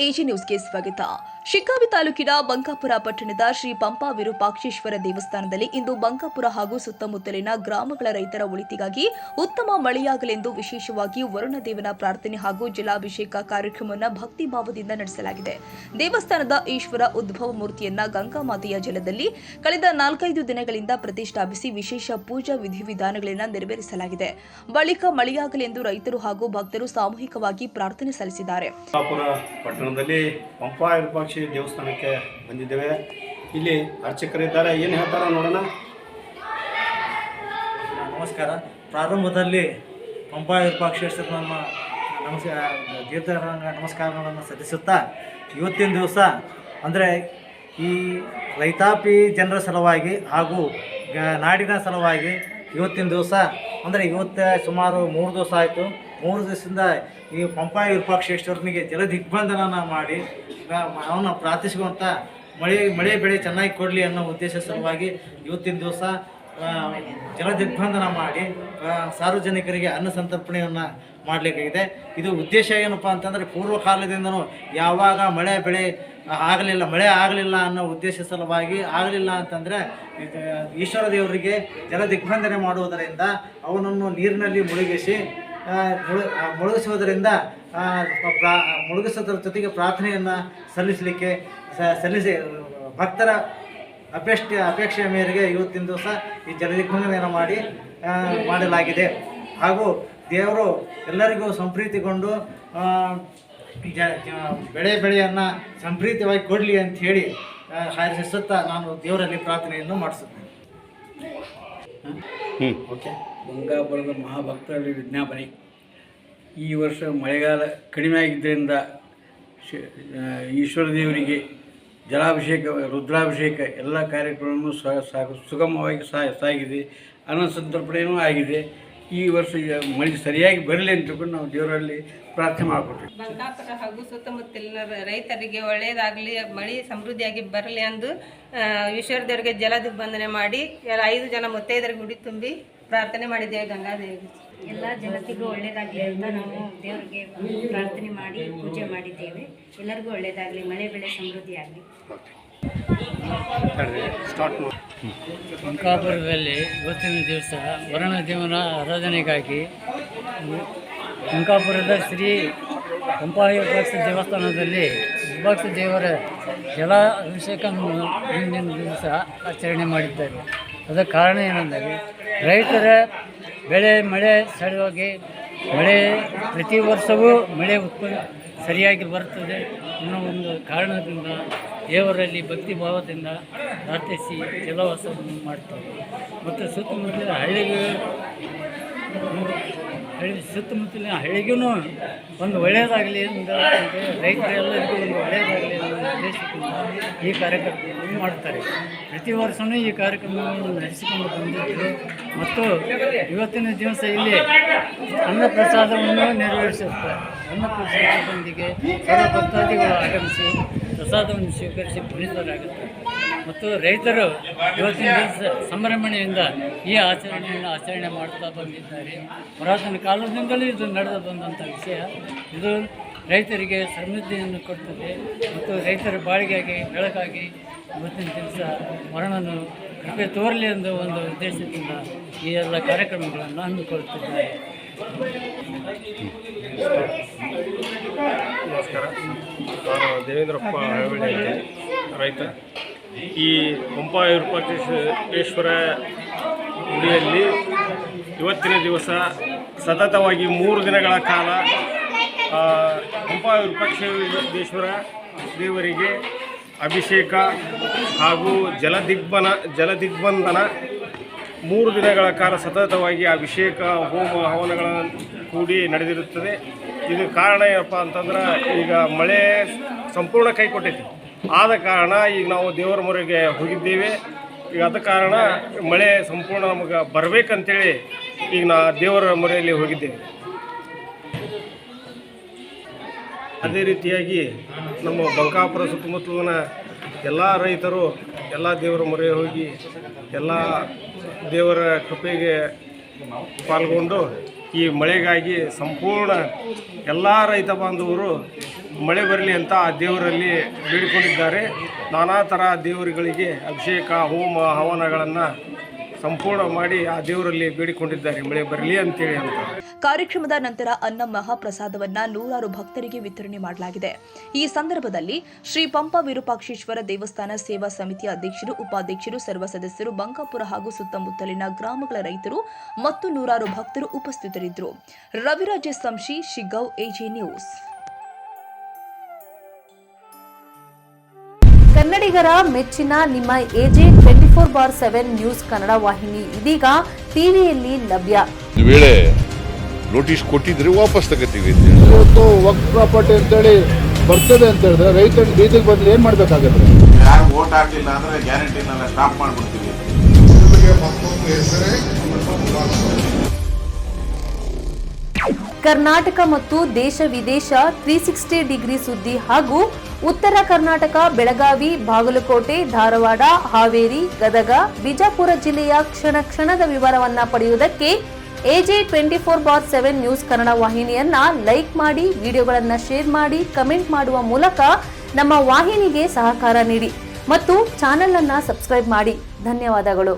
AG ನ್ಯೂಸ್ಗೆ ಸ್ವಾಗತ. ಶಿಗ್ಗಾವಿ ತಾಲೂಕಿನ ಬಂಕಾಪುರ ಪಟ್ಟಣದ ಶ್ರೀ ಪಂಪಾ ವಿರೂಪಾಕ್ಷೇಶ್ವರ ದೇವಸ್ಥಾನದಲ್ಲಿ ಇಂದು ಬಂಕಾಪುರ ಹಾಗೂ ಸುತ್ತಮುತ್ತಲಿನ ಗ್ರಾಮಗಳ ರೈತರ ಒಳಿತಿಗಾಗಿ ಉತ್ತಮ ಮಳೆಯಾಗಲೆಂದು ವಿಶೇಷವಾಗಿ ವರುಣದೇವನ ಪ್ರಾರ್ಥನೆ ಹಾಗೂ ಜಲಾಭಿಷೇಕ ಕಾರ್ಯಕ್ರಮವನ್ನು ಭಕ್ತಿ ಭಾವದಿಂದ ನಡೆಸಲಾಗಿದೆ. ದೇವಸ್ಥಾನದ ಈಶ್ವರ ಉದ್ಭವ ಮೂರ್ತಿಯನ್ನ ಗಂಗಾಮಾತೆಯ ಜಲದಲ್ಲಿ ಕಳೆದ 4-5 ದಿನಗಳಿಂದ ಪ್ರತಿಷ್ಠಾಪಿಸಿ ವಿಶೇಷ ಪೂಜಾ ವಿಧಿವಿಧಾನಗಳನ್ನು ನೆರವೇರಿಸಲಾಗಿದೆ. ಬಳಿಕ ಮಳೆಯಾಗಲೆಂದು ರೈತರು ಹಾಗೂ ಭಕ್ತರು ಸಾಮೂಹಿಕವಾಗಿ ಪ್ರಾರ್ಥನೆ ಸಲ್ಲಿಸಿದ್ದಾರೆ. ಪಟ್ಟಣದಲ್ಲಿ ಪಂಪಾ ವಿರೂಪಾಕ್ಷ ದೇವಸ್ಥಾನಕ್ಕೆ ಬಂದಿದ್ದೇವೆ. ಇಲ್ಲಿ ಅರ್ಚಕರಿದ್ದಾರೆ, ಏನು ಹೇಳ್ತಾರ ನೋಡೋಣ. ನಮಸ್ಕಾರ. ಪ್ರಾರಂಭದಲ್ಲಿ ಪಂಪಾ ವಿರೂಪಾಕ್ಷೇಶ್ವರ ನಮಸ್ಕಾರಗಳನ್ನು ಸಲ್ಲಿಸುತ್ತಾ ಇವತ್ತಿನ ದಿವಸ ಅಂದರೆ ಈ ರೈತಾಪಿ ಜನರ ಸಲುವಾಗಿ ಹಾಗೂ ನಾಡಿನ ಸಲುವಾಗಿ ಇವತ್ತಿನ ದಿವಸ ಅಂದರೆ ಇವತ್ತು ಸುಮಾರು 3 ದಿವಸ ಆಯಿತು. 3 ದಿವಸದಿಂದ ಈ ಪಂಪಾ ವಿರೂಪಾಕ್ಷೇಶ್ವರನಿಗೆ ಜಲ ದಿಗ್ಬಂಧನ ಮಾಡಿ ಅವನ್ನ ಪ್ರಾರ್ಥಿಸುವಂಥ ಮಳೆ ಬೆಳೆ ಚೆನ್ನಾಗಿ ಕೊಡಲಿ ಅನ್ನೋ ಉದ್ದೇಶ ಸಲುವಾಗಿ ಇವತ್ತಿನ ದಿವಸ ಜಲ ದಿಗ್ಬಂಧನ ಮಾಡಿ ಸಾರ್ವಜನಿಕರಿಗೆ ಅನ್ನ ಸಂತರ್ಪಣೆಯನ್ನು ಮಾಡಲಿಕ್ಕಾಗಿದೆ. ಇದು ಉದ್ದೇಶ ಏನಪ್ಪ ಅಂತಂದರೆ ಪೂರ್ವ ಕಾಲದಿಂದನೂ ಯಾವಾಗ ಮಳೆ ಆಗಲಿಲ್ಲ ಅನ್ನೋ ಉದ್ದೇಶ ಸಲುವಾಗಿ ಆಗಲಿಲ್ಲ ಅಂತಂದರೆ ಈಶ್ವರ ದೇವರಿಗೆ ಜಲ ದಿಗ್ಬಂಧನೆ ಮಾಡುವುದರಿಂದ ಅವನನ್ನು ನೀರಿನಲ್ಲಿ ಮುಳುಗಿಸುವುದರಿಂದ ಮುಳುಗಿಸೋದ್ರ ಜೊತೆಗೆ ಪ್ರಾರ್ಥನೆಯನ್ನು ಸಲ್ಲಿಸಿ ಭಕ್ತರ ಅಪೇಕ್ಷೆಯ ಮೇರೆಗೆ ಇವತ್ತಿನ ದಿವಸ ಈ ಜಲ ದಿಗ್ಬಂಧನೆಯನ್ನು ಮಾಡಲಾಗಿದೆ. ಹಾಗೂ ದೇವರು ಎಲ್ಲರಿಗೂ ಸಂಪ್ರೀತಿಗೊಂಡು ಬೆಳೆಯನ್ನು ಸಂಪ್ರೀತಿಯಾಗಿ ಕೊಡಲಿ ಅಂತ ಹೇಳಿ ಹಾರೈಸುತ್ತಾ ನಾನು ದೇವರಲ್ಲಿ ಪ್ರಾರ್ಥನೆಯನ್ನು ಮಾಡಿಸುತ್ತೇನೆ. ಓಕೆ. ಬಂಗಾಪುರದ ಮಹಾಭಕ್ತರಲ್ಲಿ ವಿಜ್ಞಾಪನೆ. ಈ ವರ್ಷ ಮಳೆಗಾಲ ಕಡಿಮೆ ಆಗಿದ್ದರಿಂದ ಈಶ್ವರ ದೇವರಿಗೆ ಜಲಾಭಿಷೇಕ, ರುದ್ರಾಭಿಷೇಕ ಎಲ್ಲ ಕಾರ್ಯಕ್ರಮವನ್ನು ಸುಗಮವಾಗಿ ಸಾಗಿದೆ. ಅನ್ನ ಸಂತರ್ಪಣೆಯೂ ಆಗಿದೆ. ಈ ವರ್ಷ ಮಳೆ ಸರಿಯಾಗಿ ಬರಲಿ ಅಂತ ತಿಳ್ಕೊಂಡು ನಾವು ದೇವರಲ್ಲಿ ಪ್ರಾರ್ಥನೆ ಮಾಡಿಕೊಡ್ತೀವಿ. ಬಂಕಾಪುರ ಹಾಗೂ ಸುತ್ತಮುತ್ತಲಿನ ರೈತರಿಗೆ ಒಳ್ಳೆಯದಾಗಲಿ, ಮಳೆ ಸಮೃದ್ಧಿಯಾಗಿ ಬರಲಿ ಎಂದು ಈಶ್ವರ ದೇವರಿಗೆ ಜಲ ದಿಗ್ಬಂಧನೆ ಮಾಡಿ 5 ಜನ ಮುತ್ತೈದರಿಗೆ ಮುಡಿ ತುಂಬಿ ಪ್ರಾರ್ಥನೆ ಮಾಡಿದ್ದೇವೆ. ಗಂಗಾದೇವಿಗೆ ಎಲ್ಲ ಜನತೆಗೂ ಒಳ್ಳೆಯದಾಗಲಿ ಅಂತ ನಾವು ದೇವರಿಗೆ ಪ್ರಾರ್ಥನೆ ಮಾಡಿ ಪೂಜೆ ಮಾಡಿದ್ದೇವೆ. ಎಲ್ಲರಿಗೂ ಒಳ್ಳೆಯದಾಗಲಿ, ಮಳೆ ಬೆಳೆ ಸಮೃದ್ಧಿಯಾಗಲಿ. ಬಂಕಾಪುರದಲ್ಲಿ ಇವತ್ತಿನ ದಿವಸ ವರುಣದೇವನ ಆರಾಧನೆಗಾಗಿ ಬಂಕಾಪುರದ ಶ್ರೀ ಪಂಪಾ ವಿರೂಪಾಕ್ಷ ದೇವಸ್ಥಾನದಲ್ಲಿ ವಿರೂಪಾಕ್ಷ ದೇವರ ಜಲ ಅಭಿಷೇಕ ಹಿಂದಿನ ದಿವಸ ಆಚರಣೆ ಮಾಡಿದ್ದಾರೆ. ಅದಕ್ಕೆ ಕಾರಣ ಏನೆಂದರೆ ರೈತರ ಮಳೆ ಸರಿಯಾಗಿ ಪ್ರತಿ ವರ್ಷವೂ ಮಳೆ ಸರಿಯಾಗಿ ಬರುತ್ತದೆ ಅನ್ನೋ ಒಂದು ಕಾರಣದಿಂದ ದೇವರಲ್ಲಿ ಭಕ್ತಿ ಭಾವದಿಂದ ಪ್ರಾರ್ಥಿಸಿ ಜಲವಾಸವನ್ನು ಮಾಡ್ತಾರೆ. ಮತ್ತು ಸುತ್ತಮುತ್ತಲಿನ ಹಳ್ಳಿಗೂ ಒಂದು ಒಳ್ಳೆಯದಾಗಲಿ ಅಂತ ರೈತರೆಲ್ಲರಿಗೂ ಒಂದು ಒಳ್ಳೆಯದಾಗಲಿ ಅನ್ನೋ ಉದ್ದೇಶದಿಂದ ಈ ಕಾರ್ಯಕ್ರಮವನ್ನು ಮಾಡ್ತಾರೆ. ಪ್ರತಿ ವರ್ಷವೂ ಈ ಕಾರ್ಯಕ್ರಮವನ್ನು ನಡೆಸಿಕೊಂಡು ಬಂದಿದ್ದರು. ಮತ್ತು ಇವತ್ತಿನ ದಿವಸ ಇಲ್ಲಿ ಅನ್ನಪ್ರಸಾದವನ್ನು ನೆರವೇರಿಸುತ್ತಾರೆ. ಅನ್ನಪ್ರಸಾದದೊಂದಿಗೆ ಸರ್ವ ಭಕ್ತಾದಿಗಳು ಆಗಮಿಸಿ ಪ್ರಸಾದವನ್ನು ಸ್ವೀಕರಿಸಿ ಪುನೀತರಾಗುತ್ತಾರೆ. ಮತ್ತು ರೈತರು ಇವತ್ತಿನ ದಿವಸ ಸಂಭ್ರಮಣೆಯಿಂದ ಈ ಆಚರಣೆ ಮಾಡ್ತಾ ಬಂದಿದ್ದಾರೆ. ಪುರಾತನ ಕಾಲದಿಂದಲೂ ಇದು ನಡೆದು ಬಂದಂಥ ವಿಷಯ. ಇದು ರೈತರಿಗೆ ಸಮೃದ್ಧಿಯನ್ನು ಕೊಡ್ತದೆ ಮತ್ತು ರೈತರ ಬಾಳಿಗೆಯಾಗಿ ಬೆಳಕಾಗಿ ಇವತ್ತಿನ ದಿವಸ ವರುಣನು ಕೃಪೆ ತೋರಲಿ ಎಂದು ಒಂದು ಉದ್ದೇಶದಿಂದ ಈ ಎಲ್ಲ ಕಾರ್ಯಕ್ರಮಗಳನ್ನು ಹಮ್ಮಿಕೊಳ್ಳುತ್ತಿದ್ದಾರೆ. ನಮಸ್ಕಾರ. ನಾನು ದೇವೇಂದ್ರಪ್ಪ ಹಳವಳ್ಳಿ ರೈತ. ಈ ಪಂಪಾ ವಿರೂಪಾಕ್ಷೇಶ್ವರ ಗುಡಿಯಲ್ಲಿ ಇವತ್ತಿನ ದಿವಸ ಸತತವಾಗಿ 3 ದಿನಗಳ ಕಾಲ ಪಂಪಾ ವಿರೂಪಾಕ್ಷೇಶ್ವರ ದೇವರಿಗೆ ಅಭಿಷೇಕ ಹಾಗೂ ಜಲದಿಗ್ಬಂಧನ 3 ದಿನಗಳ ಕಾಲ ಸತತವಾಗಿ ಅಭಿಷೇಕ, ಹೋಮ ಹವನಗಳ ಕೂಡಿ ನಡೆದಿರುತ್ತದೆ. ಇದು ಕಾರಣ ಏನಪ್ಪ ಅಂತಂದ್ರೆ ಈಗ ಮಳೆ ಸಂಪೂರ್ಣ ಕೈ ಕೊಟ್ಟೈತಿ. ಆದ ಕಾರಣ ಈಗ ನಾವು ದೇವರ ಮೊರೆಗೆ ಹೋಗಿದ್ದೇವೆ. ಈಗ ಆದ ಕಾರಣ ಮಳೆ ಸಂಪೂರ್ಣ ನಮಗೆ ಬರಬೇಕಂತೇಳಿ ಈಗ ದೇವರ ಮೊರೆಯಲ್ಲಿ ಹೋಗಿದ್ದೇವೆ. ಅದೇ ರೀತಿಯಾಗಿ ನಮ್ಮ ಬಂಕಾಪುರ ಸುತ್ತಮುತ್ತಲಿನ ಎಲ್ಲ ರೈತರು ಎಲ್ಲ ದೇವರ ಮೊರೆ ಹೋಗಿ ಎಲ್ಲ ದೇವರ ಕೃಪೆಗೆ ಪಾಲ್ಗೊಂಡು ಈ ಮಳೆಗಾಗಿ ಸಂಪೂರ್ಣ ಎಲ್ಲ ರೈತ ಬಾಂಧವರು ಮಳೆ ಬರಲಿ ಅಂತ ಆ ದೇವರಲ್ಲಿ ಬೇಡಿಕೊಂಡಿದ್ದಾರೆ. ನಾನಾ ಥರ ದೇವರುಗಳಿಗೆ ಅಭಿಷೇಕ ಹೋಮ ಹವನಗಳನ್ನು ಸಂಪೂರ್ಣ ಮಾಡಿ ಆ ದೇವರಲ್ಲಿ ಬೇಡಿಕೊಂಡಿದ್ದಾರೆ ಮಳೆ ಬರಲಿ ಅಂತೇಳಿ ಅಂತ. ಕಾರ್ಯಕ್ರಮದ ನಂತರ ಅನ್ನ ಮಹಾಪ್ರಸಾದವನ್ನ ನೂರಾರು ಭಕ್ತರಿಗೆ ವಿತರಣೆ ಮಾಡಲಾಗಿದೆ. ಈ ಸಂದರ್ಭದಲ್ಲಿ ಶ್ರೀ ಪಂಪ ವಿರೂಪಾಕ್ಷೇಶ್ವರ ದೇವಸ್ಥಾನ ಸೇವಾ ಸಮಿತಿಯ ಅಧ್ಯಕ್ಷರು, ಉಪಾಧ್ಯಕ್ಷರು, ಸರ್ವ ಸದಸ್ಯರು, ಬಂಕಾಪುರ ಹಾಗೂ ಸುತ್ತಮುತ್ತಲಿನ ಗ್ರಾಮಗಳ ರೈತರು ಮತ್ತು ನೂರಾರು ಭಕ್ತರು ಉಪಸ್ಥಿತರಿದ್ದರು. Raviraja Samshi, Shiggaon, AJ news. ಕನ್ನಡಿಗರ ಮೆಚ್ಚಿನ ನಿಮ್ಮ ಎಜೆ 24/7 ನ್ಯೂಸ್ ಕನ್ನಡ ವಾಹಿನಿ ಇದೀಗ ಟಿವಿಯಲ್ಲಿ ಲಭ್ಯ. ಒಂದು ವೇಳೆ ನೋಟಿಸ್ ಕೊಟ್ಟಿದ್ರೆ ವಾಪಸ್ ತಗೋತೀವಿ. ಇವತ್ತು ವಕ್ಫ್ ಪ್ರಾಪರ್ಟಿ ಅಂತೇಳಿ ಬರ್ತದೆ ಅಂತ ಹೇಳಿದ್ರೆ ರೈತರ ಬೀದಿಗೆ ಬದಲು ಏನು ಮಾಡಬೇಕಾಗುತ್ತೆ? ಯಾರು ವೋಟ್ ಹಾಕಲಿಲ್ಲ ಅಂದ್ರೆ ಗ್ಯಾರಂಟಿನೆಲ್ಲ ಸ್ಟಾಪ್ ಮಾಡಿಬಿಡ್ತೀವಿ. ಕರ್ನಾಟಕ ಮತ್ತು ದೇಶ ವಿದೇಶ 360 ಡಿಗ್ರಿ ಸುದ್ದಿ ಹಾಗೂ ಉತ್ತರ ಕರ್ನಾಟಕ, ಬೆಳಗಾವಿ, ಬಾಗಲಕೋಟೆ, ಧಾರವಾಡ, ಹಾವೇರಿ, ಗದಗ, ಬಿಜಾಪುರ ಜಿಲ್ಲೆಯ ಕ್ಷಣ ಕ್ಷಣದ ವಿವರವನ್ನ ಪಡೆಯುವುದಕ್ಕೆ ಎಜೆ 24/7 ನ್ಯೂಸ್ ಕನ್ನಡ ವಾಹಿನಿಯನ್ನ ಲೈಕ್ ಮಾಡಿ, ವಿಡಿಯೋಗಳನ್ನ ಶೇರ್ ಮಾಡಿ, ಕಮೆಂಟ್ ಮಾಡುವ ಮೂಲಕ ನಮ್ಮ ವಾಹಿನಿಗೆ ಸಹಕಾರ ನೀಡಿ ಮತ್ತು ಚಾನೆಲ್ ಅನ್ನ ಸಬ್ಸ್ಕ್ರೈಬ್ ಮಾಡಿ. ಧನ್ಯವಾದಗಳು.